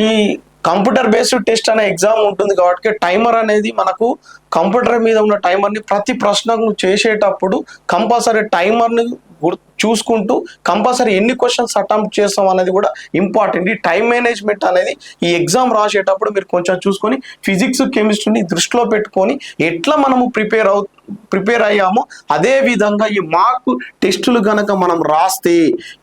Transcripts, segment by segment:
ఈ computer based test అనే exam ఉంటుంది కాబట్టి టైమర్ అనేది మనకు కంప్యూటర్ మీద ఉన్న టైమర్ని ప్రతి ప్రశ్నకు చేసేటప్పుడు కంపల్సరీ టైమర్ని చూసుకుంటూ కంపల్సరీ ఎన్ని క్వశ్చన్స్ అటెంప్ట్ చేస్తాం అనేది కూడా ఇంపార్టెంట్. ఈ టైం మేనేజ్మెంట్ అనేది ఈ ఎగ్జామ్ రాసేటప్పుడు మీరు కొంచెం చూసుకొని ఫిజిక్స్ కెమిస్ట్రీని దృష్టిలో పెట్టుకొని ఎట్లా మనము ప్రిపేర్ అయ్యామో అదే విధంగా ఈ మార్క్ టెస్టులు కనుక మనం రాస్తే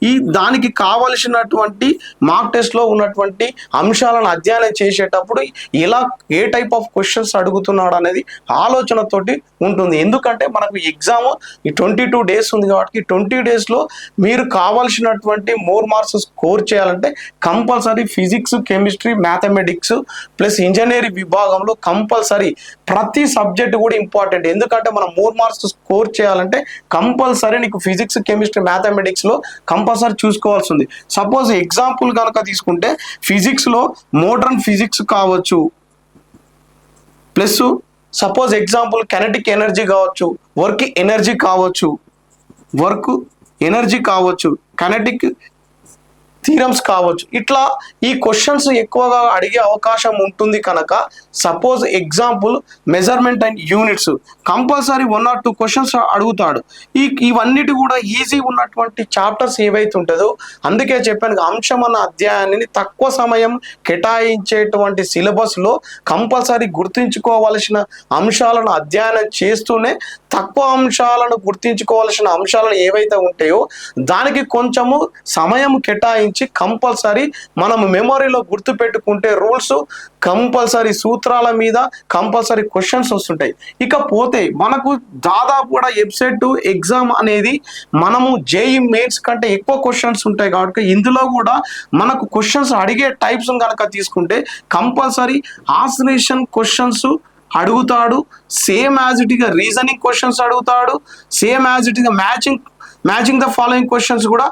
ఈ దానికి కావలసినటువంటి మార్క్ టెస్ట్లో ఉన్నటువంటి అంశాలను అధ్యయనం చేసేటప్పుడు ఎలా ఏ టైప్ ఆఫ్ క్వశ్చన్స్ అడుగుతున్నాడు అనేది ఆలోచనతోటి ఉంటుంది. ఎందుకంటే మనకు ఎగ్జామ్ ఈ 22 days ఉంది కాబట్టి 20 daysలో మీరు కావాల్సినటువంటి మోర్ మార్క్స్ స్కోర్ చేయాలంటే compulsory physics chemistry mathematics plus engineering విభాగంలో కంపల్సరీ ప్రతి సబ్జెక్ట్ కూడా ఇంపార్టెంట్. ఎందుకంటే మనం మోర్ మార్క్స్ స్కోర్ చేయాలంటే కంపల్సరీ నీకు ఫిజిక్స్ కెమిస్ట్రీ మ్యాథమెటిక్స్లో కంపల్సరీ చూసుకోవాల్సి ఉంది. సపోజ్ ఎగ్జాంపుల్ కనుక తీసుకుంటే ఫిజిక్స్లో మోడర్న్ ఫిజిక్స్ కావచ్చు, plus suppose example kinetic energy కావచ్చు, వర్క్ ఎనర్జీ కావచ్చు, కైనెటిక్ థీరమ్స్ కావచ్చు. ఇట్లా ఈ క్వశ్చన్స్ ఎక్కువగా అడిగే అవకాశం ఉంటుంది కనుక suppose example measurement and units compulsory 1 or 2 questions అడుగుతాడు. ఇవన్నిటి కూడా ఈజీ ఉన్నటువంటి చాప్టర్స్ ఏవైతే ఉంటుందో అందుకే చెప్పాను అంశం అన్న అధ్యాయాన్ని తక్కువ సమయం కేటాయించేటువంటి సిలబస్లో కంపల్సరీ గుర్తుంచుకోవాల్సిన అంశాలను అధ్యయనం చేస్తూనే తక్కువ అంశాలను గుర్తించుకోవాల్సిన అంశాలను ఏవైతే ఉంటాయో దానికి కొంచెము సమయం కేటాయించి కంపల్సరీ మనం మెమొరీలో గుర్తు పెట్టుకుంటే రూల్స్ కంపల్సరీ సూత్రాల మీద కంపల్సరీ క్వశ్చన్స్ వస్తుంటాయి. ఇకపోతే మనకు దాదాపు కూడా వెబ్సైట్ ఎగ్జామ్ అనేది మనము జేఈ మెయిన్స్ కంటే ఎక్కువ క్వశ్చన్స్ ఉంటాయి కాబట్టి ఇందులో కూడా మనకు క్వశ్చన్స్ అడిగే టైప్స్ కనుక తీసుకుంటే కంపల్సరీ ఆసరేషన్ క్వశ్చన్స్ అడుగుతాడు, సేమ్ యాజ్ ఇట్ గా రీజనింగ్ క్వశ్చన్స్ అడుగుతాడు, సేమ్ యాజ్ ఇట్ గా మ్యాచింగ్ ద ఫాలోయింగ్ క్వశ్చన్స్ కూడా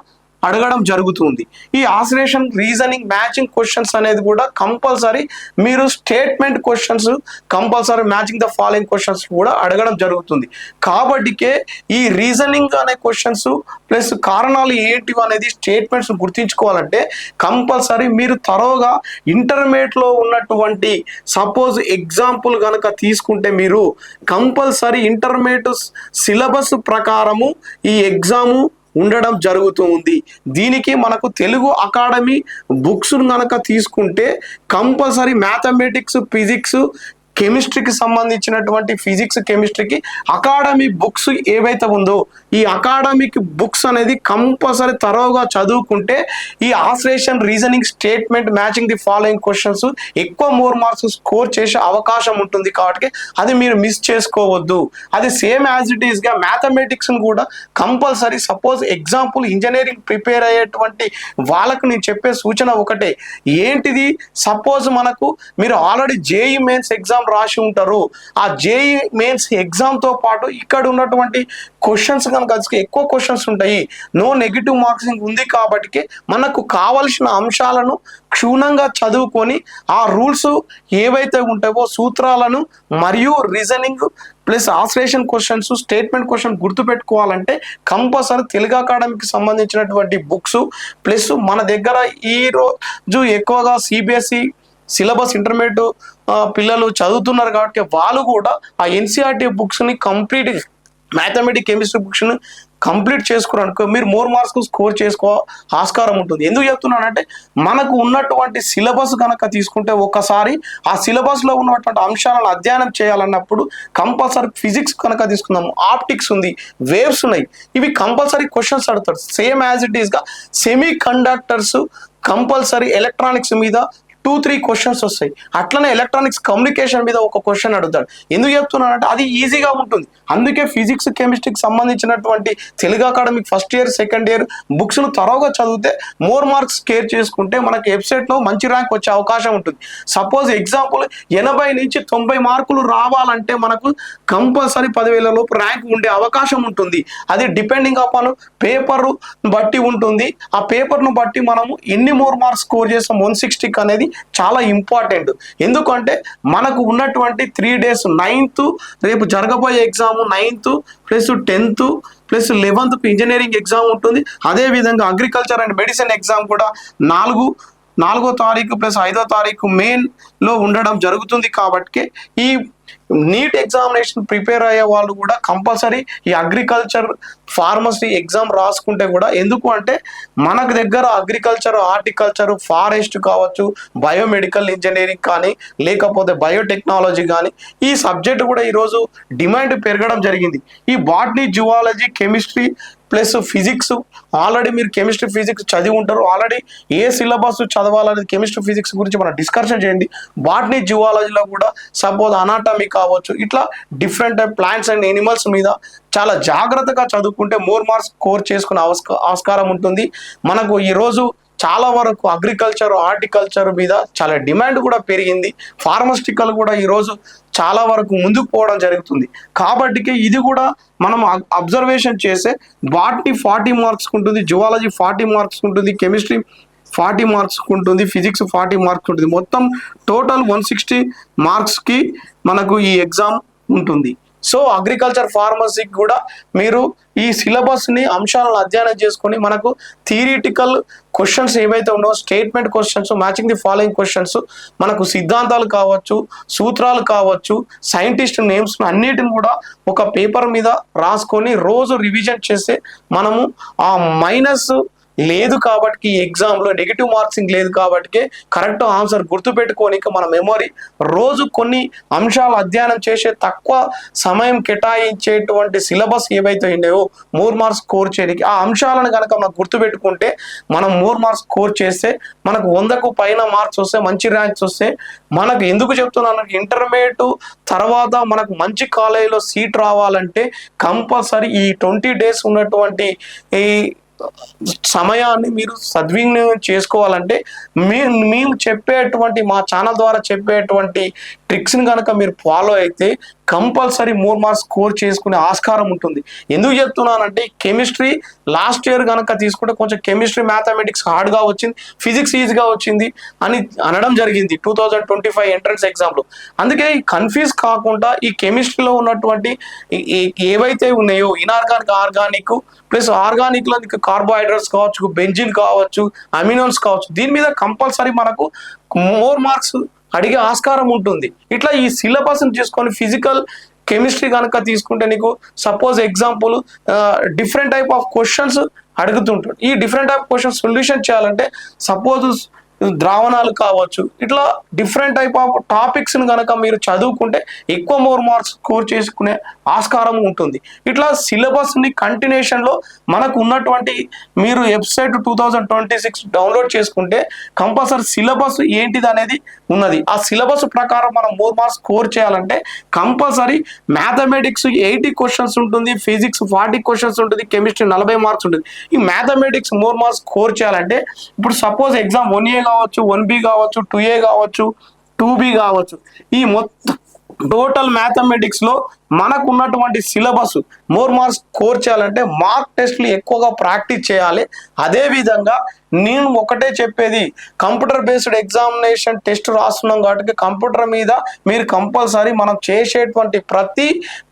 అడగడం జరుగుతుంది. ఈ ఆసరేషన్ రీజనింగ్ మ్యాచింగ్ క్వశ్చన్స్ అనేది కూడా కంపల్సరీ మీరు statement questions compulsory matching the following questions కూడా అడగడం జరుగుతుంది. కాబట్టికే ఈ రీజనింగ్ అనే క్వశ్చన్స్ ప్లస్ కారణాలు ఏంటివి అనేది స్టేట్మెంట్స్ గుర్తించుకోవాలంటే కంపల్సరీ మీరు తరోగా ఇంటర్మీడియట్లో ఉన్నటువంటి సపోజ్ ఎగ్జాంపుల్ కనుక తీసుకుంటే మీరు కంపల్సరీ ఇంటర్మీడియట్ సిలబస్ ప్రకారము ఈ ఎగ్జాము ఉండడం జరుగుతుంది. దీనికి మనకు తెలుగు అకాడమీ బుక్స్ కనుక తీసుకుంటే కంపల్సరీ మ్యాథమెటిక్స్ ఫిజిక్స్ కెమిస్ట్రీకి సంబంధించినటువంటి ఫిజిక్స్ కెమిస్ట్రీకి అకాడమిక్ బుక్స్ ఏవైతే ఉందో ఈ అకాడమిక్ బుక్స్ అనేది కంపల్సరీ తరోగా చదువుకుంటే ఈ assertion reasoning statement matching the following questions ఎక్కువ మోర్ మార్క్స్ స్కోర్ చేసే అవకాశం ఉంటుంది. కాబట్టి అది మీరు మిస్ చేసుకోవద్దు. అది సేమ్ యాజ్ ఇట్ ఈస్గా మ్యాథమెటిక్స్ కూడా compulsory suppose example engineering prepare అయ్యేటువంటి వాళ్ళకు నేను చెప్పే సూచన ఒకటే, ఏంటిది సపోజ్ మనకు మీరు ఆల్రెడీ జేఈ మెయిన్స్ ఎగ్జామ్ రాసి ఉంటారు. ఆ జేఈ మెయిన్స్ ఎగ్జామ్ తో పాటు ఇక్కడ ఉన్నటువంటి క్వశ్చన్స్ కనుక ఎక్కువ క్వశ్చన్స్ ఉంటాయి. నో నెగిటివ్ మార్క్సింగ్ ఉంది కాబట్టి మనకు కావలసిన అంశాలను క్షుణ్ణంగా చదువుకొని ఆ రూల్స్ ఏవైతే ఉంటాయో సూత్రాలను మరియు reasoning plus assertion questions statement question గుర్తుపెట్టుకోవాలంటే కంపల్సరీ తెలుగు అకాడమీకి సంబంధించినటువంటి బుక్స్ ప్లస్ మన దగ్గర ఈ రోజు ఎక్కువగా సిబిఎస్ఈ సిలబస్ ఇంటర్మీడియట్ పిల్లలు చదువుతున్నారు కాబట్టి వాళ్ళు కూడా ఆ ఎన్సీఆర్టీ బుక్స్ని కంప్లీట్ మ్యాథమెటిక్స్ కెమిస్ట్రీ బుక్స్ని కంప్లీట్ చేసుకున్నారనుకో మీరు మోర్ మార్క్స్ స్కోర్ చేసుకో ఆస్కారం ఉంటుంది. ఎందుకు చెప్తున్నానంటే మనకు ఉన్నటువంటి సిలబస్ కనుక తీసుకుంటే ఒకసారి ఆ సిలబస్లో ఉన్నటువంటి అంశాలను అధ్యయనం చేయాలన్నప్పుడు కంపల్సరీ ఫిజిక్స్ కనుక తీసుకుందాము, ఆప్టిక్స్ ఉంది, వేవ్స్ ఉన్నాయి, ఇవి కంపల్సరీ క్వశ్చన్స్ అడుగుతారు. సేమ్ యాజ్ ఇట్ ఈస్గా సెమీ కండక్టర్స్ కంపల్సరీ ఎలక్ట్రానిక్స్ మీద 2-3 క్వశ్చన్స్ వస్తాయి. అట్లనే ఎలక్ట్రానిక్స్ కమ్యూనికేషన్ మీద ఒక క్వశ్చన్ అడుగుతాడు. ఎందుకు చెప్తున్నానంటే అది ఈజీగా ఉంటుంది. అందుకే ఫిజిక్స్ కెమిస్ట్రీకి సంబంధించినటువంటి Telugu academic first year second year బుక్స్ను త్వరగా చదివితే మోర్ మార్క్స్ స్కేర్ చేసుకుంటే మనకి వెబ్సైట్లో మంచి ర్యాంక్ వచ్చే అవకాశం ఉంటుంది. సపోజ్ ఎగ్జాంపుల్ 80 నుంచి 90 మార్కులు రావాలంటే మనకు కంపల్సరీ 10,000 లోపు ర్యాంక్ ఉండే అవకాశం ఉంటుంది. అది డిపెండింగ్ అపాన్ పేపర్ బట్టి ఉంటుంది. ఆ పేపర్ను బట్టి మనము ఎన్ని మోర్ మార్క్స్ స్కోర్ చేస్తాం 160 అనేది చాలా ఇంపార్టెంట్. ఎందుకంటే మనకు ఉన్నటువంటి 3 days 9th రేపు జరగబోయే exam 9th plus 10th plus 11th engineering exam ఉంటుంది. అదేవిధంగా అగ్రికల్చర్ అండ్ మెడిసిన్ ఎగ్జామ్ కూడా 4 4వ తారీఖు ప్లస్ 5వ తారీఖు మెయిన్లో ఉండడం జరుగుతుంది. కాబట్టి ఈ నీట్ ఎగ్జామినేషన్ ప్రిపేర్ అయ్యే వాళ్ళు కూడా కంపల్సరీ ఈ అగ్రికల్చర్ ఫార్మసీ ఎగ్జామ్ రాసుకుంటే కూడా, ఎందుకు అంటే మనకు దగ్గర అగ్రికల్చర్, హార్టికల్చర్, ఫారెస్ట్ కావచ్చు, బయోమెడికల్ ఇంజనీరింగ్ కానీ లేకపోతే బయోటెక్నాలజీ కానీ ఈ సబ్జెక్ట్ కూడా ఈరోజు డిమాండ్ పెరగడం జరిగింది. ఈ botany, zoology, chemistry plus physics, already మీరు కెమిస్ట్రీ ఫిజిక్స్ చదివి ఉంటారు. ఆల్రెడీ ఏ సిలబస్ చదవాలనేది కెమిస్ట్రీ ఫిజిక్స్ గురించి మనం డిస్కషన్ చేయండి. బాటనీ, జువాలజీలో కూడా సపోజ్ అనాటమీ కావచ్చు, ఇట్లా different type plants and animals మీద చాలా జాగ్రత్తగా చదువుకుంటే మోర్ మార్క్స్ స్కోర్ చేసుకునే ఆస్కారం ఉంటుంది. మనకు ఈరోజు చాలా వరకు అగ్రికల్చర్, హార్టికల్చర్ మీద చాలా డిమాండ్ కూడా పెరిగింది. ఫార్మాస్యూటికల్ కూడా ఈరోజు చాలా వరకు ముందుకు పోవడం జరుగుతుంది. కాబట్టి ఇది కూడా మనం అబ్జర్వేషన్ చేస్తే బాటనీ 40 మార్క్స్ ఉంటుంది, జువాలజీ 40 మార్క్స్ ఉంటుంది, కెమిస్ట్రీ 40 మార్క్స్ ఉంటుంది, ఫిజిక్స్ 40 మార్క్స్ ఉంటుంది. మొత్తం టోటల్ 160 మార్క్స్కి మనకు ఈ ఎగ్జామ్ ఉంటుంది. సో అగ్రికల్చర్, ఫార్మసీకి కూడా మీరు ఈ సిలబస్ని అంశాలను అధ్యయనం చేసుకొని మనకు థియరిటికల్ క్వశ్చన్స్ ఏవైతే ఉన్నాయో, statement questions, matching the following questions, మనకు సిద్ధాంతాలు కావచ్చు, సూత్రాలు కావచ్చు, సైంటిస్ట్ నేమ్స్ అన్నిటిని కూడా ఒక పేపర్ మీద రాసుకొని రోజు రివిజన్ చేస్తే మనము ఆ మైనస్ లేదు కాబట్టి, ఎగ్జామ్లో నెగిటివ్ మార్క్సింగ్ లేదు కాబట్టి కరెక్ట్ ఆన్సర్ గుర్తుపెట్టుకోనిక మన మెమొరీ రోజు కొన్ని అంశాలు అధ్యయనం చేసే, తక్కువ సమయం కేటాయించేటువంటి సిలబస్ ఏవైతే ఉన్నాయో మోర్ మార్క్స్ స్కోర్ చేయడానికి ఆ అంశాలను కనుక మనం గుర్తుపెట్టుకుంటే మనం మోర్ మార్క్స్ స్కోర్ చేస్తే మనకు 100కు పైన మార్క్స్ వస్తే, మంచి ర్యాంక్స్ వస్తే, మనకు ఎందుకు చెప్తున్నాను, ఇంటర్మీడియట్ తర్వాత మనకు మంచి కాలేజీలో సీట్ రావాలంటే కంపల్సరీ ఈ 20 days ఉన్నటువంటి ఈ సమయాన్ని మీరు సద్వినియోగం చేసుకోవాలంటే మేము చెప్పేటువంటి, మా ఛానల్ ద్వారా చెప్పేటువంటి ట్రిక్స్ని కనుక మీరు ఫాలో అయితే కంపల్సరీ మోర్ మార్క్స్ స్కోర్ చేసుకునే ఆస్కారం ఉంటుంది. ఎందుకు చెప్తున్నానంటే కెమిస్ట్రీ లాస్ట్ ఇయర్ కనుక తీసుకుంటే కొంచెం కెమిస్ట్రీ, మ్యాథమెటిక్స్ హార్డ్గా వచ్చింది, ఫిజిక్స్ ఈజీగా వచ్చింది అని అనడం జరిగింది 2025 ఎంట్రన్స్ ఎగ్జామ్లో. అందుకే ఈ కన్ఫ్యూజ్ కాకుండా ఈ కెమిస్ట్రీలో ఉన్నటువంటి ఏవైతే ఉన్నాయో ఇనార్గానిక్, ఆర్గానిక్ ప్లస్ ఆర్గానిక్లో కార్బోహైడ్రేట్స్ కావచ్చు, బెంజిన్ కావచ్చు, అమినోన్స్ కావచ్చు, దీని మీద కంపల్సరీ మనకు మోర్ మార్క్స్ అడిగే ఆస్కారం ఉంటుంది. ఇట్లా ఈ సిలబస్ని తీసుకొని ఫిజికల్, కెమిస్ట్రీ కనుక తీసుకుంటే నీకు suppose example different type of questions అడుగుతుంటాడు. ఈ డిఫరెంట్ టైప్ క్వశ్చన్స్ సొల్యూషన్ చేయాలంటే సపోజ్ ద్రావణాలు కావచ్చు, ఇట్లా డిఫరెంట్ టైప్ ఆఫ్ టాపిక్స్ని కనుక మీరు చదువుకుంటే ఎక్కువ మోర్ మార్క్స్ స్కోర్ చేసుకునే ఆస్కారం ఉంటుంది. ఇట్లా సిలబస్ని కంటిన్యూషన్లో మనకు ఉన్నటువంటి మీరు వెబ్సైట్ 2026 డౌన్లోడ్ చేసుకుంటే కంపల్సరీ సిలబస్ ఏంటిది అనేది ఉన్నది. ఆ సిలబస్ ప్రకారం మనం మోర్ మార్క్స్ స్కోర్ చేయాలంటే కంపల్సరీ మ్యాథమెటిక్స్ 80 క్వశ్చన్స్ ఉంటుంది, ఫిజిక్స్ 40 క్వశ్చన్స్ ఉంటుంది, కెమిస్ట్రీ 40 మార్క్స్ ఉంటుంది. ఈ మ్యాథమెటిక్స్ మోర్ మార్క్స్ స్కోర్ చేయాలంటే ఇప్పుడు సపోజ్ ఎగ్జామ్ 1A కావచ్చు, 1B కావచ్చు, 2A కావచ్చు, 2B కావచ్చు, ఈ మొత్తం టోటల్ మ్యాథమెటిక్స్ లో మనకు ఉన్నటువంటి సిలబస్ మోర్ మార్క్స్ స్కోర్ చేయాలంటే మార్క్ టెస్ట్లు ఎక్కువగా ప్రాక్టీస్ చేయాలి. అదే విధంగా నేను ఒకటే చెప్పేది, కంప్యూటర్ బేస్డ్ ఎగ్జామినేషన్ టెస్ట్ రాస్తున్నాం కాబట్టి కంప్యూటర్ మీద మీరు కంపల్సరీ మనం చేసేటువంటి ప్రతి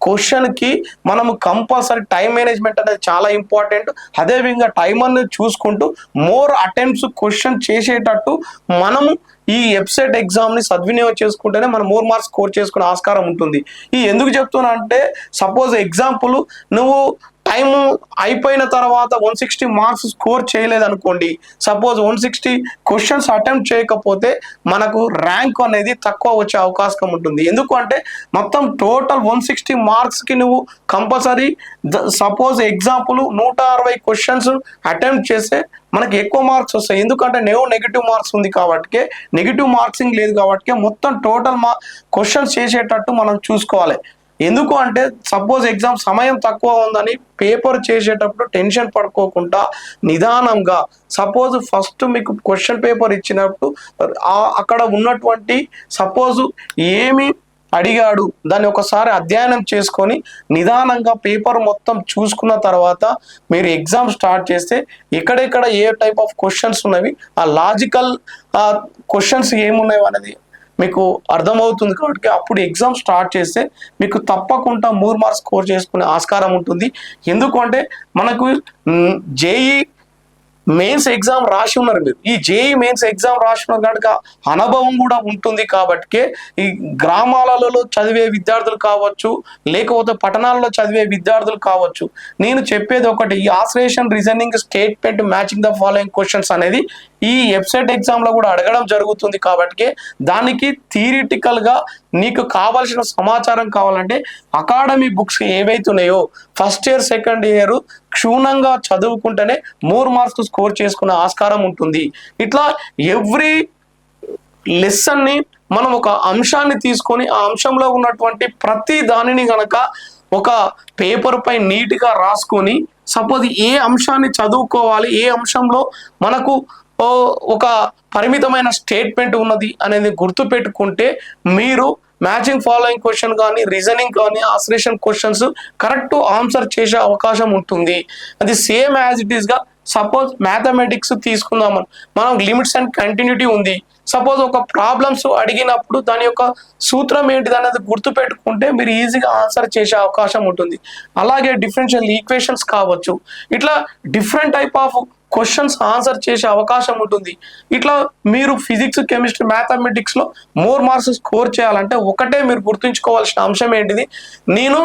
క్వశ్చన్కి మనము కంపల్సరీ టైం మేనేజ్మెంట్ అనేది చాలా ఇంపార్టెంట్. అదేవిధంగా టైమర్ని చూసుకుంటూ మోర్ అటెంప్ట్స్ క్వశ్చన్ చేసేటట్టు మనము ఈ వెబ్సైట్ ఎగ్జామ్ని సద్వినియోగం చేసుకుంటేనే మనం మోర్ మార్క్స్ స్కోర్ చేసుకునే ఆస్కారం ఉంటుంది. ఈ ఎందుకు చెప్తున్నా అంటే సపోజ్ ఎగ్జాంపుల్ నువ్వు టైం అయిపోయిన తర్వాత 160 మార్క్స్ స్కోర్ చేయలేదనుకోండి, సపోజ్ 160 క్వశ్చన్స్ అటెంప్ట్ చేయకపోతే మనకు ర్యాంక్ అనేది తక్కువ వచ్చే అవకాశం ఉంటుంది. ఎందుకంటే మొత్తం టోటల్ 160 మార్క్స్కి నువ్వు compulsory suppose example 160 questions attempt చేస్తే మనకి ఎక్కువ మార్క్స్ వస్తాయి. ఎందుకంటే నెగిటివ్ మార్క్స్ ఉంది కాబట్టి, నెగిటివ్ మార్క్సింగ్ లేదు కాబట్టి మొత్తం టోటల్ క్వశ్చన్స్ చేసేటట్టు మనం చూసుకోవాలి. ఎందుకు అంటే సపోజ్ ఎగ్జామ్ సమయం తక్కువ ఉందని పేపర్ చేసేటప్పుడు టెన్షన్ పడుకోకుండా నిదానంగా, సపోజ్ ఫస్ట్ మీకు క్వశ్చన్ పేపర్ ఇచ్చినప్పుడు అక్కడ ఉన్నటువంటి సపోజ్ ఏమి అడిగాడు దాన్ని ఒకసారి అధ్యయనం చేసుకొని నిదానంగా పేపర్ మొత్తం చూసుకున్న తర్వాత మీరు ఎగ్జామ్ స్టార్ట్ చేస్తే ఎక్కడెక్కడ ఏ టైప్ ఆఫ్ క్వశ్చన్స్ ఉన్నవి, ఆ లాజికల్ క్వశ్చన్స్ ఏమున్నాయి అనేది మీకు అర్థమవుతుంది. కాబట్టి అప్పుడు ఎగ్జామ్ స్టార్ట్ చేస్తే మీకు తప్పకుండా మోర్ మార్క్స్ స్కోర్ చేసుకునే ఆస్కారం ఉంటుంది. ఎందుకంటే మనకు జేఈ మెయిన్స్ ఎగ్జామ్ రాసి ఉన్నారు, మీరు ఈ జేఈ మెయిన్స్ ఎగ్జామ్ రాసి ఉన్నారు కనుక అనుభవం కూడా ఉంటుంది. కాబట్టి ఈ గ్రామాలలో చదివే విద్యార్థులు కావచ్చు, లేకపోతే పట్టణాల్లో చదివే విద్యార్థులు కావచ్చు, నేను చెప్పేది ఒకటి, ఈ assertion reasoning statement matching the following questions అనేది ఈ వెబ్సైట్ ఎగ్జామ్ లో కూడా అడగడం జరుగుతుంది. కాబట్టి దానికి థియరిటికల్ గా నీకు కావాల్సిన సమాచారం కావాలంటే అకాడమీ బుక్స్ ఏవైతే ఉన్నాయో ఫస్ట్ ఇయర్ సెకండ్ ఇయర్ క్షుణ్ణంగా చదువుకుంటేనే మోర్ మార్క్స్ స్కోర్ చేసుకునే ఆస్కారం ఉంటుంది. ఇట్లా ఎవ్రీ లెసన్ ని మనం ఒక అంశాన్ని తీసుకొని ఆ అంశంలో ఉన్నటువంటి ప్రతి దానిని గనక ఒక పేపర్ పై నీట్గా రాసుకొని, సపోజ్ ఏ అంశాన్ని చదువుకోవాలి, ఏ అంశంలో మనకు ఒక పరిమితమైన స్టేట్మెంట్ ఉన్నది అనేది గుర్తు పెట్టుకుంటే మీరు మ్యాచింగ్ ఫాలోయింగ్ క్వశ్చన్ కానీ, రీజనింగ్ కానీ, ఆసరేషన్ క్వశ్చన్స్ కరెక్ట్ ఆన్సర్ చేసే అవకాశం ఉంటుంది. అది సేమ్ యాజ్ ఇట్ ఈస్ గా సపోజ్ మ్యాథమెటిక్స్ తీసుకుందామని మనం లిమిట్స్ అండ్ కంటిన్యూటీ ఉంది. సపోజ్ ఒక ప్రాబ్లమ్స్ అడిగినప్పుడు దాని యొక్క సూత్రం ఏంటిది అనేది గుర్తు పెట్టుకుంటే మీరు ఈజీగా ఆన్సర్ చేసే అవకాశం ఉంటుంది. అలాగే డిఫరెన్షియల్ ఈక్వేషన్స్ కావచ్చు, ఇట్లా different type of questions answer చేసే అవకాశం ఉంటుంది. ఇట్లా మీరు ఫిజిక్స్, కెమిస్ట్రీ, మ్యాథమెటిక్స్ లో మోర్ మార్క్స్ స్కోర్ చేయాలంటే ఒకటే మీరు గుర్తుంచుకోవాల్సిన అంశం ఏంటిది, నేను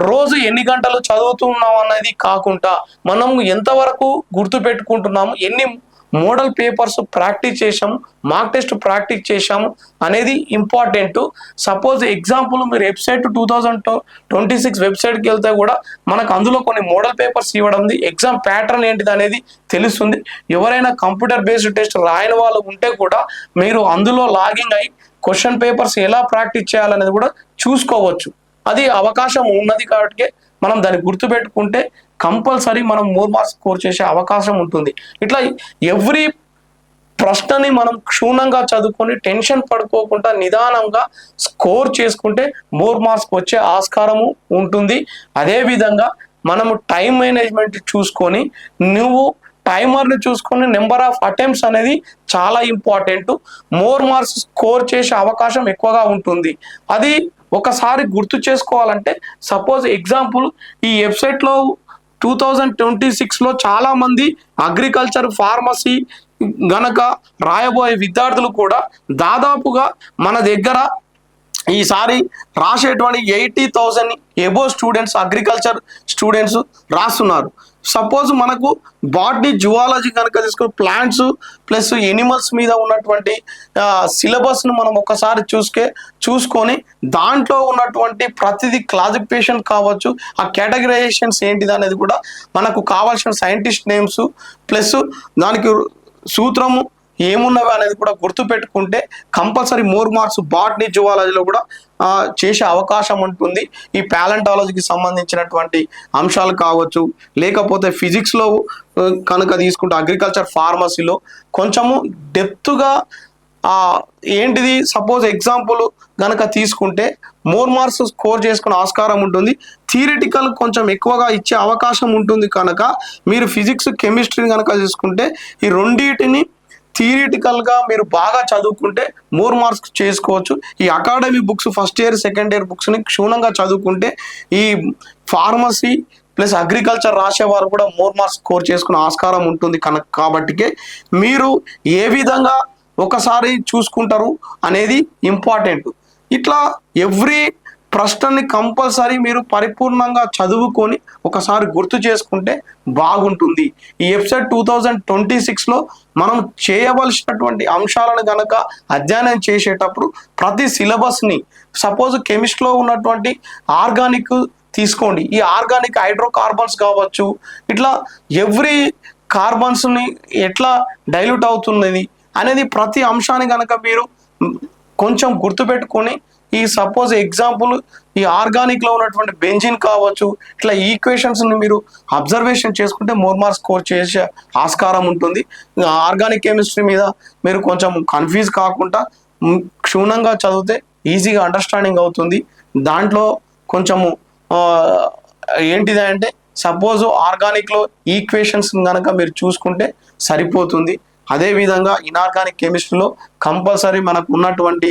రోజు ఎన్ని గంటలు చదువుతున్నాం అనేది కాకుండా మనం ఎంతవరకు గుర్తు పెట్టుకుంటున్నాము, ఎన్ని మోడల్ పేపర్స్ ప్రాక్టీస్ చేసాము, మార్క్ టెస్ట్ ప్రాక్టీస్ చేసాము అనేది ఇంపార్టెంట్. సపోజ్ ఎగ్జాంపుల్ మీరు వెబ్సైట్ 2026 వెబ్సైట్కి వెళ్తే కూడా మనకు అందులో కొన్ని మోడల్ పేపర్స్ ఇవ్వడం, ఎగ్జామ్ ప్యాటర్న్ ఏంటిది అనేది తెలుస్తుంది. ఎవరైనా కంప్యూటర్ బేస్డ్ టెస్ట్ రాయని వాళ్ళు ఉంటే కూడా మీరు అందులో లాగిన్ అయ్యి క్వశ్చన్ పేపర్స్ ఎలా ప్రాక్టీస్ చేయాలనేది కూడా చూసుకోవచ్చు. అది అవకాశం ఉన్నది కాబట్టి మనం దాన్ని గుర్తుపెట్టుకుంటే కంపల్సరీ మనం మోర్ మార్క్స్ స్కోర్ చేసే అవకాశం ఉంటుంది. ఇట్లా ఎవ్రీ ప్రశ్నని మనం క్షుణ్ణంగా చదువుకొని టెన్షన్ పడుకోకుండా నిదానంగా స్కోర్ చేసుకుంటే మోర్ మార్క్స్ వచ్చే ఆస్కారము ఉంటుంది. అదేవిధంగా మనము టైం మేనేజ్మెంట్ చూసుకొని, నువ్వు టైమర్ని చూసుకొని నెంబర్ ఆఫ్ అటెంప్ట్స్ అనేది చాలా ఇంపార్టెంట్. మోర్ మార్క్స్ స్కోర్ చేసే అవకాశం ఎక్కువగా ఉంటుంది. అది ఒకసారి గుర్తు చేసుకోవాలంటే సపోజ్ ఎగ్జాంపుల్ ఈ వెబ్సైట్లో 2026లో చాలా మంది అగ్రికల్చర్, ఫార్మసీ గనక రాయబోయే విద్యార్థులు కూడా దాదాపుగా మన దగ్గర ఈసారి రాసేటువంటి 80,000 ఎబో స్టూడెంట్స్, అగ్రికల్చర్ స్టూడెంట్స్ రాస్తున్నారు. సపోజ్ మనకు బాటనీ, జువాలజీ కనుక తీసుకుని ప్లాంట్స్ ప్లస్ ఎనిమల్స్ మీద ఉన్నటువంటి సిలబస్ను మనం ఒకసారి చూసుకొని దాంట్లో ఉన్నటువంటి ప్రతిదీ క్లాసిఫికేషన్ కావచ్చు, ఆ కేటగరైజేషన్స్ ఏంటిది అనేది కూడా మనకు కావాల్సిన సైంటిస్ట్ నేమ్స్ ప్లస్ దానికి సూత్రము ఏమున్నవి అనేది కూడా గుర్తు పెట్టుకుంటే కంపల్సరీ మోర్ మార్క్స్ బాటనీ, జువాలజీలో కూడా చేసే అవకాశం ఉంటుంది. ఈ ప్యాలెంటాలజీకి సంబంధించినటువంటి అంశాలు కావచ్చు, లేకపోతే ఫిజిక్స్లో కనుక తీసుకుంటే అగ్రికల్చర్, ఫార్మసీలో కొంచెము డెప్త్గా ఏంటిది సపోజ్ ఎగ్జాంపుల్ కనుక తీసుకుంటే మోర్ మార్క్స్ స్కోర్ చేసుకునే ఆస్కారం ఉంటుంది. థియరిటికల్ కొంచెం ఎక్కువగా ఇచ్చే అవకాశం ఉంటుంది కనుక మీరు ఫిజిక్స్, కెమిస్ట్రీని కనుక తీసుకుంటే ఈ రెండింటిని థియరిటికల్గా మీరు బాగా చదువుకుంటే మోర్ మార్క్స్ చేసుకోవచ్చు. ఈ academy books first year second year బుక్స్ని క్షుణ్ణంగా చదువుకుంటే ఈ ఫార్మసీ ప్లస్ అగ్రికల్చర్ రాసేవారు కూడా మోర్ మార్క్స్ స్కోర్ చేసుకునే ఆస్కారం ఉంటుంది కాబట్టికే మీరు ఏ విధంగా ఒకసారి చూసుకుంటారు అనేది ఇంపార్టెంట్. ఇట్లా ఎవ్రీ ప్రశ్నని కంపల్సరీ మీరు పరిపూర్ణంగా చదువుకొని ఒకసారి గుర్తు చేసుకుంటే బాగుంటుంది. ఈ వెబ్సైట్ 2026లో మనం చేయవలసినటువంటి అంశాలను కనుక అధ్యయనం చేసేటప్పుడు ప్రతి సిలబస్ని సపోజ్ కెమిస్ట్రీలో ఉన్నటువంటి ఆర్గానిక్ తీసుకోండి, ఈ ఆర్గానిక్ హైడ్రోకార్బన్స్ కావచ్చు, ఇట్లా ఎవ్రీ కార్బన్స్ని ఎట్లా డైల్యూట్ అవుతున్నది అనేది ప్రతి అంశాన్ని కనుక మీరు కొంచెం గుర్తుపెట్టుకొని ఈ సపోజ్ ఎగ్జాంపుల్ ఈ ఆర్గానిక్లో ఉన్నటువంటి బెంజిన్ కావచ్చు, ఇట్లా ఈక్వేషన్స్ని మీరు అబ్జర్వేషన్ చేసుకుంటే మోర్ మార్క్స్ స్కోర్ చేసే ఆస్కారం ఉంటుంది. ఆర్గానిక్ కెమిస్ట్రీ మీద మీరు కొంచెం కన్ఫ్యూజ్ కాకుండా క్షుణ్ణంగా చదివితే ఈజీగా అండర్స్టాండింగ్ అవుతుంది. దాంట్లో కొంచెము ఏంటిది అంటే సపోజ్ ఆర్గానిక్లో ఈక్వేషన్స్ కనుక మీరు చూసుకుంటే సరిపోతుంది. అదేవిధంగా ఇన్ఆర్గానిక్ కెమిస్ట్రీలో కంపల్సరీ మనకు ఉన్నటువంటి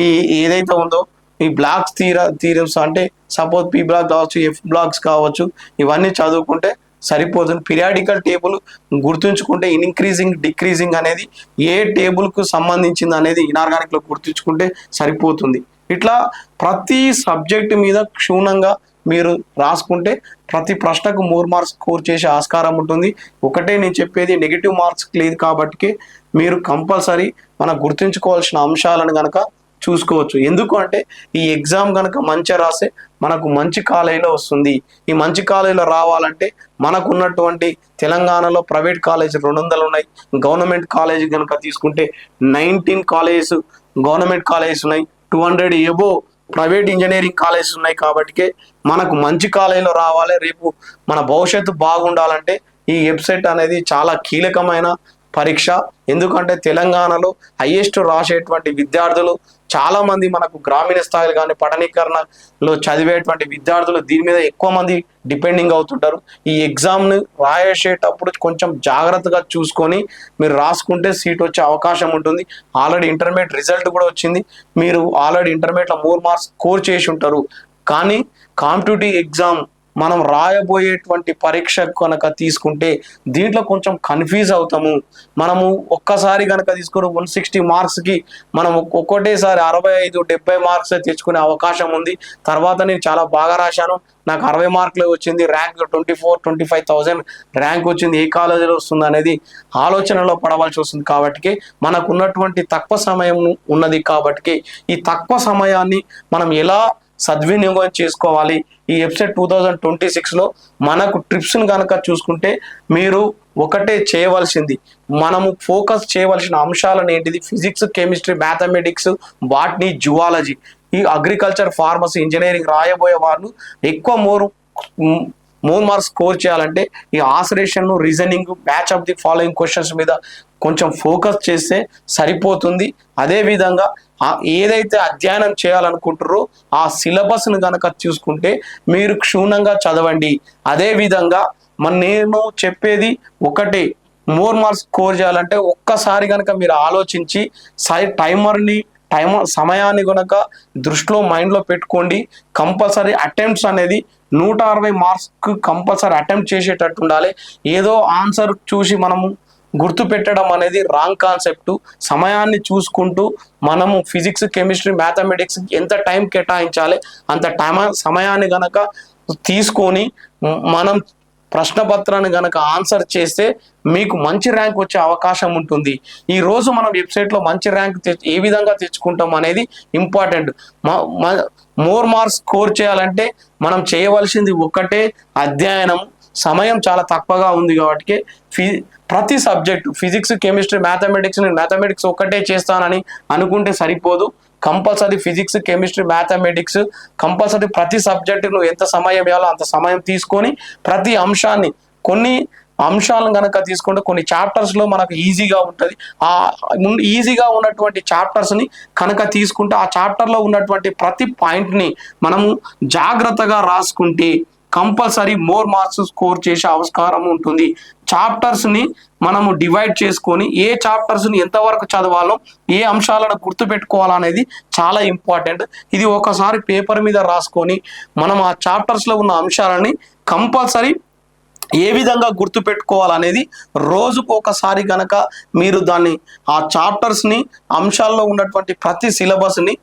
ఈ ఏదైతే ఉందో ఈ బ్లాక్స్ థీరమ్స్ అంటే సపోజ్ పి బ్లాక్ కావచ్చు, ఎఫ్ బ్లాక్స్ కావచ్చు, ఇవన్నీ చదువుకుంటే సరిపోతుంది. పీరియాడికల్ టేబుల్ గుర్తుంచుకుంటే ఇంక్రీజింగ్ డిక్రీజింగ్ అనేది ఏ టేబుల్కు సంబంధించింది అనేది ఇనార్గానిక్లో గుర్తుంచుకుంటే సరిపోతుంది. ఇట్లా ప్రతి సబ్జెక్ట్ మీద క్షుణ్ణంగా మీరు రాసుకుంటే ప్రతి ప్రశ్నకు 3 మార్క్స్ స్కోర్ చేసే ఆస్కారం ఉంటుంది. ఒకటే నేను చెప్పేది, నెగిటివ్ మార్క్స్ లేదు కాబట్టి మీరు కంపల్సరీ మనం గుర్తుంచుకోవాల్సిన అంశాలను కనుక చూసుకోవచ్చు. ఎందుకు అంటే ఈ ఎగ్జామ్ కనుక మంచిగా రాస్తే మనకు మంచి కాలేజీలో వస్తుంది. ఈ మంచి కాలేజీలో రావాలంటే మనకు ఉన్నటువంటి తెలంగాణలో ప్రైవేట్ కాలేజీ 200 ఉన్నాయి. గవర్నమెంట్ కాలేజీ కనుక తీసుకుంటే 19 కాలేజెస్ గవర్నమెంట్ కాలేజెస్ ఉన్నాయి. 200 ఎబో ప్రైవేట్ ఇంజనీరింగ్ కాలేజెస్ ఉన్నాయి. కాబట్టి మనకు మంచి కాలేజీలో రావాలి. రేపు మన భవిష్యత్తు బాగుండాలంటే ఈ వెబ్సైట్ అనేది చాలా కీలకమైన పరీక్ష. ఎందుకంటే తెలంగాణలో హైయెస్ట్ రాసేటువంటి విద్యార్థులు చాలామంది మనకు గ్రామీణ స్థాయిలో కానీ పట్టణీకరణలో చదివేటువంటి విద్యార్థులు దీని మీద ఎక్కువ మంది డిపెండింగ్ అవుతుంటారు. ఈ ఎగ్జామ్ని రాసేటప్పుడు కొంచెం జాగ్రత్తగా చూసుకొని మీరు రాసుకుంటే సీట్ వచ్చే అవకాశం ఉంటుంది. ఆల్రెడీ ఇంటర్మీడియట్ రిజల్ట్ కూడా వచ్చింది. మీరు ఆల్రెడీ ఇంటర్మీడియట్లో 3 మార్క్స్ స్కోర్ చేసి ఉంటారు. కానీ కాంపిటేటివ్ ఎగ్జామ్ మనం రాయబోయేటువంటి పరీక్ష కనుక తీసుకుంటే దీంట్లో కొంచెం కన్ఫ్యూజ్ అవుతాము. మనము ఒక్కసారి కనుక తీసుకుని 160 మార్క్స్కి మనం ఒక్కటేసారి 65-70 మార్క్స్ తెచ్చుకునే అవకాశం ఉంది. తర్వాత నేను చాలా బాగా రాశాను, నాకు 60 మార్కులే వచ్చింది, ర్యాంక్ 24-25,000 ర్యాంక్ వచ్చింది, ఏ కాలేజీలో వస్తుంది అనేది ఆలోచనలో పడవలసి వస్తుంది. కాబట్టి మనకు ఉన్నటువంటి తక్కువ సమయం ఉన్నది. కాబట్టి ఈ తక్కువ సమయాన్ని మనం ఎలా సద్వినియోగం చేసుకోవాలి, ఈ వెబ్సైట్ 2026లో మనకు ట్రిప్స్ని కనుక చూసుకుంటే మీరు ఒకటే చేయవలసింది, మనము ఫోకస్ చేయవలసిన అంశాలను ఏంటిది, physics, chemistry, mathematics, botany, zoology, ఈ అగ్రికల్చర్, ఫార్మసీ, ఇంజనీరింగ్ రాయబోయే వాళ్ళు ఎక్కువ మోర్ మార్క్స్ స్కోర్ చేయాలంటే ఈ assertion, reasoning, match of the following questions మీద కొంచెం ఫోకస్ చేస్తే సరిపోతుంది. అదేవిధంగా ఏదైతే అధ్యయనం చేయాలనుకుంటారో ఆ సిలబస్ను కనుక చూసుకుంటే మీరు క్షుణ్ణంగా చదవండి. అదేవిధంగా నేను చెప్పేది ఒకటే, మోర్ మార్క్స్ స్కోర్ చేయాలంటే ఒక్కసారి కనుక మీరు ఆలోచించి సమయాన్ని కనుక దృష్టిలో మైండ్లో పెట్టుకోండి. కంపల్సరీ అటెంప్ట్స్ అనేది 160 మార్క్స్కి కంపల్సరీ అటెంప్ట్ చేసేటట్టు ఉండాలి. ఏదో ఆన్సర్ చూసి మనము గుర్తు పెట్టడం అనేది రాంగ్ కాన్సెప్ట్. సమయాన్ని చూసుకుంటూ మనము ఫిజిక్స్, కెమిస్ట్రీ, మ్యాథమెటిక్స్ ఎంత టైం కేటాయించాలి అంత సమయాన్ని గనక తీసుకొని మనం ప్రశ్నపత్రాన్ని గనక ఆన్సర్ చేస్తే మీకు మంచి ర్యాంక్ వచ్చే అవకాశం ఉంటుంది. ఈ రోజు మనం వెబ్సైట్లో మంచి ర్యాంక్ ఏ విధంగా తెచ్చుకుంటాం అనేది ఇంపార్టెంట్. మోర్ మార్క్స్ స్కోర్ చేయాలంటే మనం చేయవలసింది ఒకటే, అధ్యయనం. సమయం చాలా తక్కువగా ఉంది కాబట్టి ప్రతి సబ్జెక్టు ఫిజిక్స్, కెమిస్ట్రీ, మ్యాథమెటిక్స్ ఒక్కటే చేస్తానని అనుకుంటే సరిపోదు. Compulsory physics, chemistry, mathematics compulsory ప్రతి సబ్జెక్టును ఎంత సమయం ఇవ్వాలో అంత సమయం తీసుకొని ప్రతి అంశాన్ని, కొన్ని అంశాలను కనుక తీసుకుంటే కొన్ని చాప్టర్స్లో మనకు ఈజీగా ఉంటుంది. ఆ ఈజీగా ఉన్నటువంటి చాప్టర్స్ని కనుక తీసుకుంటే ఆ చాప్టర్లో ఉన్నటువంటి ప్రతి పాయింట్ని మనము జాగ్రత్తగా రాసుకుంటే కంపల్సరీ మోర్ మార్క్స్ స్కోర్ చేసే ఆస్కారం ఉంటుంది. చాప్టర్స్ని మనము డివైడ్ చేసుకొని ఏ చాప్టర్స్ని ఎంతవరకు చదవాలో, ఏ అంశాలను గుర్తుపెట్టుకోవాలనేది చాలా ఇంపార్టెంట్. ఇది ఒకసారి పేపర్ మీద రాసుకొని మనం ఆ చాప్టర్స్లో ఉన్న అంశాలని కంపల్సరీ ఏ విధంగా గుర్తుపెట్టుకోవాలనేది రోజుకు ఒకసారి కనుక మీరు దాన్ని ఆ చాప్టర్స్ని, అంశాల్లో ఉన్నటువంటి ప్రతి సిలబస్ని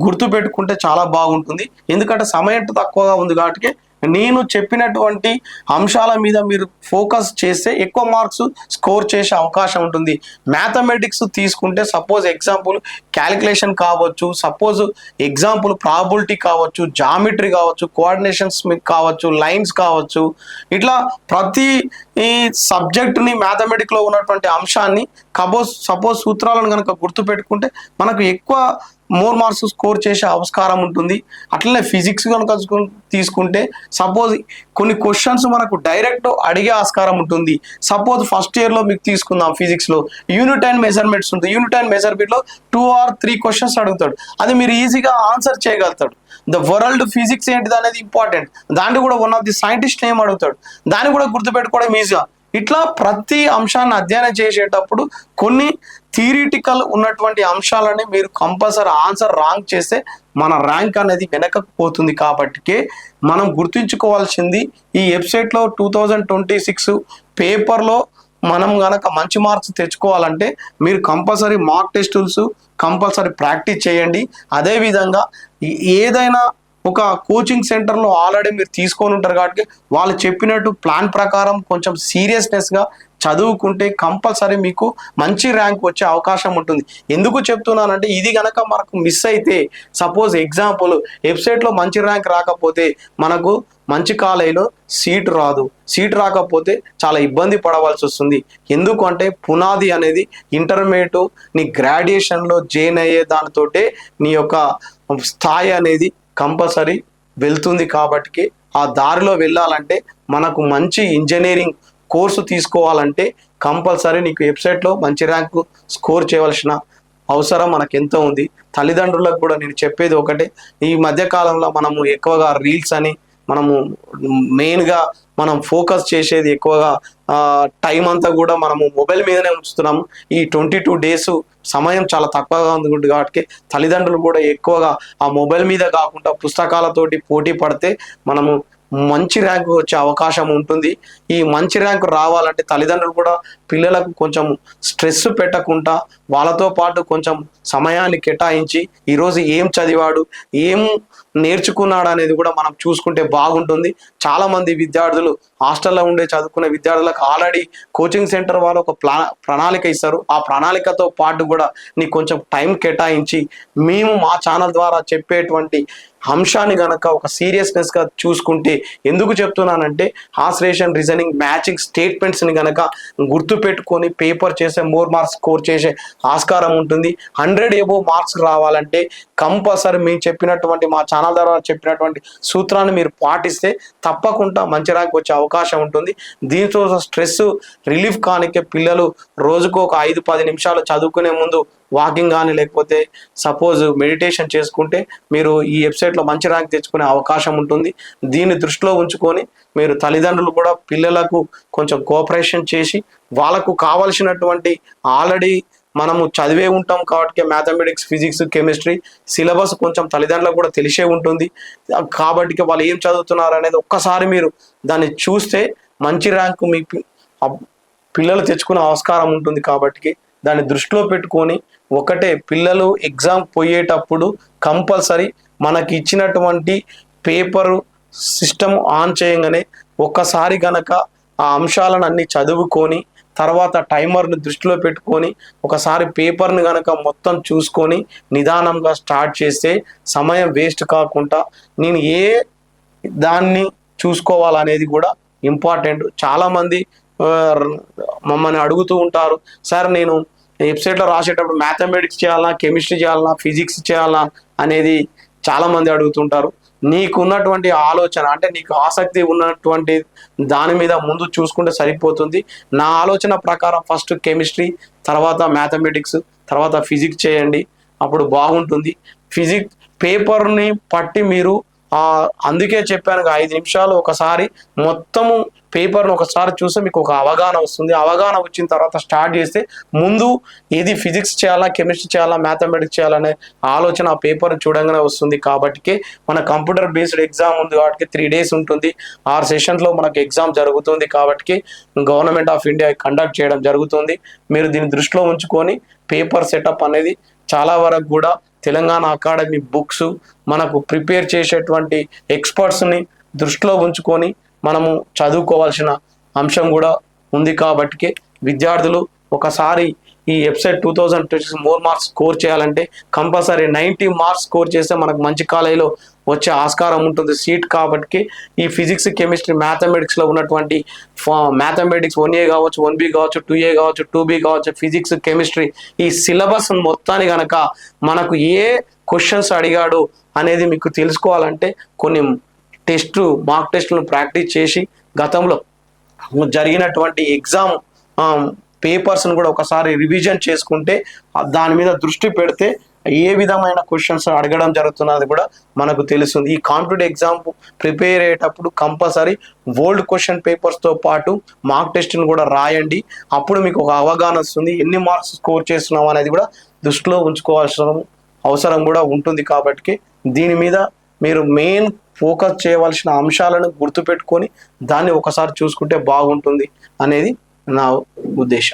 గుర్తుపెట్టుకుంటే చాలా బాగుంటుంది. ఎందుకంటే సమయం తక్కువగా ఉంది కాబట్టి నేను చెప్పినటువంటి అంశాల మీద మీరు ఫోకస్ చేస్తే ఎక్కువ మార్క్స్ స్కోర్ చేసే అవకాశం ఉంటుంది. మ్యాథమెటిక్స్ తీసుకుంటే సపోజ్ ఎగ్జాంపుల్ క్యాలిక్యులేషన్ కావచ్చు, సపోజ్ ఎగ్జాంపుల్ ప్రాబిలిటీ కావచ్చు, జామెట్రీ కావచ్చు, కోఆర్డినేషన్స్ కావచ్చు, లైన్స్ కావచ్చు, ఇట్లా ప్రతి ఈ సబ్జెక్టుని మ్యాథమెటిక్లో ఉన్నటువంటి అంశాన్ని సపోజ్ సూత్రాలను కనుక గుర్తుపెట్టుకుంటే మనకు ఎక్కువ మోర్ మార్క్స్ స్కోర్ చేసే ఆస్కారం ఉంటుంది. అట్లనే ఫిజిక్స్ కనుక తీసుకుంటే సపోజ్ కొన్ని క్వశ్చన్స్ మనకు డైరెక్ట్ అడిగే ఆస్కారం ఉంటుంది. సపోజ్ ఫస్ట్ ఇయర్లో మీకు తీసుకుందాం, ఫిజిక్స్లో యూనిట్ అండ్ మెజర్మెంట్స్ ఉంటుంది. యూనిట్ అండ్ మెజర్మెంట్లో 2 or 3 క్వశ్చన్స్ అడుగుతాడు. అది మీరు ఈజీగా ఆన్సర్ చేయగలుగుతాడు. ద వరల్డ్ ఫిజిక్స్ ఏంటిది అనేది ఇంపార్టెంట్. దాన్ని కూడా వన్ ఆఫ్ ది సైంటిస్ట్ ఏం అడుగుతాడు, దాన్ని కూడా గుర్తుపెట్టుకోవడం ఈజీగా. ఇట్లా ప్రతి అంశాన్ని అధ్యయనం చేసేటప్పుడు కొన్ని థియరిటికల్ ఉన్నటువంటి అంశాలని మీరు కంపల్సరీ ఆన్సర్ రాంగ్ చేస్తే మన ర్యాంక్ అనేది వెనకపోతుంది. కాబట్టి మనం గుర్తుంచుకోవాల్సింది ఈ వెబ్సైట్లో 2026 పేపర్లో మనం గనక మంచి మార్క్స్ తెచ్చుకోవాలంటే మీరు compulsory mock test tools compulsory practice చేయండి. అదేవిధంగా ఏదైనా ఒక కోచింగ్ సెంటర్లో ఆల్రెడీ మీరు తీసుకొని ఉంటారు కాబట్టి వాళ్ళు చెప్పినట్టు ప్లాన్ ప్రకారం కొంచెం సీరియస్నెస్గా చదువుకుంటే కంపల్సరీ మీకు మంచి ర్యాంక్ వచ్చే అవకాశం ఉంటుంది. ఎందుకు చెప్తున్నానంటే ఇది కనుక మనకు మిస్ అయితే, సపోజ్ ఎగ్జాంపుల్ వెబ్సైట్లో మంచి ర్యాంక్ రాకపోతే మనకు మంచి కాలేజీలో సీట్ రాదు. సీట్ రాకపోతే చాలా ఇబ్బంది పడవలసి వస్తుంది. ఎందుకంటే పునాది అనేది ఇంటర్మీడియట్ నీ గ్రాడ్యుయేషన్లో జాయిన్ అయ్యే దానితోటే నీ యొక్క స్థాయి అనేది కంపల్సరీ వెళ్తుంది. కాబట్టి ఆ దారిలో వెళ్ళాలంటే మనకు మంచి ఇంజనీరింగ్ కోర్సు తీసుకోవాలంటే కంపల్సరీ నీకు వెబ్సైట్లో మంచి ర్యాంకు స్కోర్ చేయవలసిన అవసరం మనకు ఎంతో ఉంది. తల్లిదండ్రులకు కూడా నేను చెప్పేది ఒకటే, ఈ మధ్యకాలంలో మనము ఎక్కువగా రీల్స్ అని మనము మెయిన్గా మనం ఫోకస్ చేసేది ఎక్కువగా టైం అంతా కూడా మనము మొబైల్ మీదనే ఉంచుతున్నాము. ఈ 22 days సమయం చాలా తక్కువగా ఉంది కాబట్టి తల్లిదండ్రులు కూడా ఎక్కువగా ఆ మొబైల్ మీద కాకుండా పుస్తకాలతోటి పోటీ పడితే మనము మంచి ర్యాంకు వచ్చే అవకాశం ఉంటుంది. ఈ మంచి ర్యాంకు రావాలంటే తల్లిదండ్రులు కూడా పిల్లలకు కొంచెం స్ట్రెస్ పెట్టకుండా వాళ్ళతో పాటు కొంచెం సమయాన్ని కేటాయించి ఈరోజు ఏం చదివాడు, ఏం నేర్చుకున్నాడు అనేది కూడా మనం చూసుకుంటే బాగుంటుంది. చాలామంది విద్యార్థులు హాస్టల్లో ఉండే చదువుకునే విద్యార్థులకు ఆల్రెడీ కోచింగ్ సెంటర్ వాళ్ళు ఒక ప్రణాళిక ఇస్తారు. ఆ ప్రణాళికతో పాటు కూడా నీకు కొంచెం టైం కేటాయించి మేము మా ఛానల్ ద్వారా చెప్పేటువంటి అంశాన్ని గనక ఒక సీరియస్నెస్గా చూసుకుంటే, ఎందుకు చెప్తున్నానంటే హాస్రేషన్ రీజనింగ్ మ్యాచింగ్ స్టేట్మెంట్స్ని గనక గుర్తు పెట్టుకొని పేపర్ చేసే మోర్ మార్క్స్ స్కోర్ చేసే ఆస్కారం ఉంటుంది. 100 above మార్క్స్ రావాలంటే కంపల్సరీ మేము చెప్పినటువంటి మా ఛానల్ ద్వారా చెప్పినటువంటి సూత్రాన్ని మీరు పాటిస్తే తప్పకుండా మంచి ర్యాంక్ వచ్చే అవకాశం ఉంటుంది. దీంతో స్ట్రెస్ రిలీఫ్ కానికే పిల్లలు రోజుకు ఒక 5-10 నిమిషాలు చదువుకునే ముందు వాకింగ్ కానీ లేకపోతే సపోజ్ మెడిటేషన్ చేసుకుంటే మీరు ఈ వెబ్సైట్లో మంచి ర్యాంక్ తెచ్చుకునే అవకాశం ఉంటుంది. దీన్ని దృష్టిలో ఉంచుకొని మీరు తల్లిదండ్రులు కూడా పిల్లలకు కొంచెం కోఆపరేషన్ చేసి వాళ్ళకు కావాల్సినటువంటి ఆల్రెడీ మనము చదివే ఉంటాం కాబట్టి మ్యాథమెటిక్స్, ఫిజిక్స్, కెమిస్ట్రీ సిలబస్ కొంచెం తల్లిదండ్రులకు కూడా తెలిసే ఉంటుంది. కాబట్టి వాళ్ళు ఏం చదువుతున్నారు అనేది ఒక్కసారి మీరు దాన్ని చూస్తే మంచి ర్యాంకు మీ పిల్లలు తెచ్చుకునే ఆస్కారం ఉంటుంది. కాబట్టి దాన్ని దృష్టిలో పెట్టుకొని ఒకటే పిల్లలు ఎగ్జామ్ పోయేటప్పుడు కంపల్సరీ మనకి ఇచ్చినటువంటి పేపరు సిస్టమ్ ఆన్ చేయగానే ఒక్కసారి గనక ఆ అంశాలను అన్ని చదువుకొని తర్వాత టైమర్ని దృష్టిలో పెట్టుకొని ఒకసారి పేపర్ని గనక మొత్తం చూసుకొని నిదానంగా స్టార్ట్ చేస్తే సమయం వేస్ట్ కాకుండా నేను ఏ దాన్ని చూసుకోవాలనేది కూడా ఇంపార్టెంట్. చాలామంది మమ్మల్ని అడుగుతూ ఉంటారు, సార్ నేను వెబ్సైట్లో రాసేటప్పుడు మ్యాథమెటిక్స్ చేయాలన్నా, కెమిస్ట్రీ చేయాలన్నా, ఫిజిక్స్ చేయాలన్నా అనేది చాలామంది అడుగుతుంటారు. నీకు ఉన్నటువంటి ఆలోచన అంటే నీకు ఆసక్తి ఉన్నటువంటి దాని మీద ముందు చూసుకుంటే సరిపోతుంది. నా ఆలోచన ప్రకారం ఫస్ట్ కెమిస్ట్రీ, తర్వాత మ్యాథమెటిక్స్, తర్వాత ఫిజిక్స్ చేయండి, అప్పుడు బాగుంటుంది. ఫిజిక్స్ పేపర్ని పట్టి మీరు అందుకే చెప్పాను 5 నిమిషాలు ఒకసారి మొత్తము పేపర్ను ఒకసారి చూస్తే మీకు ఒక అవగాహన వస్తుంది. అవగాహన వచ్చిన తర్వాత స్టార్ట్ చేస్తే ముందు ఏది ఫిజిక్స్ చేయాలా, కెమిస్ట్రీ చేయాలా, మ్యాథమెటిక్స్ చేయాలనే ఆలోచన ఆ పేపర్ చూడంగానే వస్తుంది. కాబట్టి మన కంప్యూటర్ బేస్డ్ ఎగ్జామ్ ఉంది కాబట్టి 3 days ఉంటుంది. 6 sessions మనకు ఎగ్జామ్ జరుగుతుంది. కాబట్టి గవర్నమెంట్ ఆఫ్ ఇండియా కండక్ట్ చేయడం జరుగుతుంది. మీరు దీన్ని దృష్టిలో ఉంచుకొని పేపర్ సెటప్ అనేది చాలా వరకు కూడా తెలంగాణ అకాడమీ బుక్స్ మనకు ప్రిపేర్ చేసేటువంటి ఎక్స్పర్ట్స్ని దృష్టిలో ఉంచుకొని మనము చదువుకోవాల్సిన అంశం కూడా ఉంది. కాబట్టి విద్యార్థులు ఒకసారి ఈ వెబ్సైట్ 2026 మోర్ మార్క్స్ స్కోర్ చేయాలంటే కంపల్సరీ 90 మార్క్స్ స్కోర్ చేస్తే మనకు మంచి కాలేజీలో వచ్చే ఆస్కారం ఉంటుంది సీట్. కాబట్టి ఈ ఫిజిక్స్, కెమిస్ట్రీ, మ్యాథమెటిక్స్లో ఉన్నటువంటి మ్యాథమెటిక్స్ 1A కావచ్చు, 1B కావచ్చు, 2A కావచ్చు, 2B కావచ్చు, ఫిజిక్స్, కెమిస్ట్రీ ఈ సిలబస్ మొత్తాన్ని కనుక మనకు ఏ క్వశ్చన్స్ అడిగాడు అనేది మీకు తెలుసుకోవాలంటే కొన్ని మాక్ టెస్టులను ప్రాక్టీస్ చేసి గతంలో జరిగినటువంటి ఎగ్జామ్ పేపర్స్ను కూడా ఒకసారి రివిజన్ చేసుకుంటే దాని మీద దృష్టి పెడితే ఏ విధమైన క్వశ్చన్స్ అడగడం జరుగుతున్నది కూడా మనకు తెలుస్తుంది. ఈ కాంపిటేటివ్ ఎగ్జామ్ ప్రిపేర్ అయ్యేటప్పుడు కంపల్సరీ ఓల్డ్ క్వశ్చన్ పేపర్స్తో పాటు మార్క్ టెస్ట్ని కూడా రాయండి. అప్పుడు మీకు ఒక అవగాహన వస్తుంది, ఎన్ని మార్క్స్ స్కోర్ చేస్తున్నాం అనేది కూడా దృష్టిలో ఉంచుకోవాల్సిన అవసరం కూడా ఉంటుంది. కాబట్టి దీని మీద మీరు మెయిన్ ఫోకస్ చేయవలసిన అంశాలను గుర్తుపెట్టుకొని దాన్ని ఒకసారి చూసుకుంటే బాగుంటుంది అనేది నా ఉద్దేశం.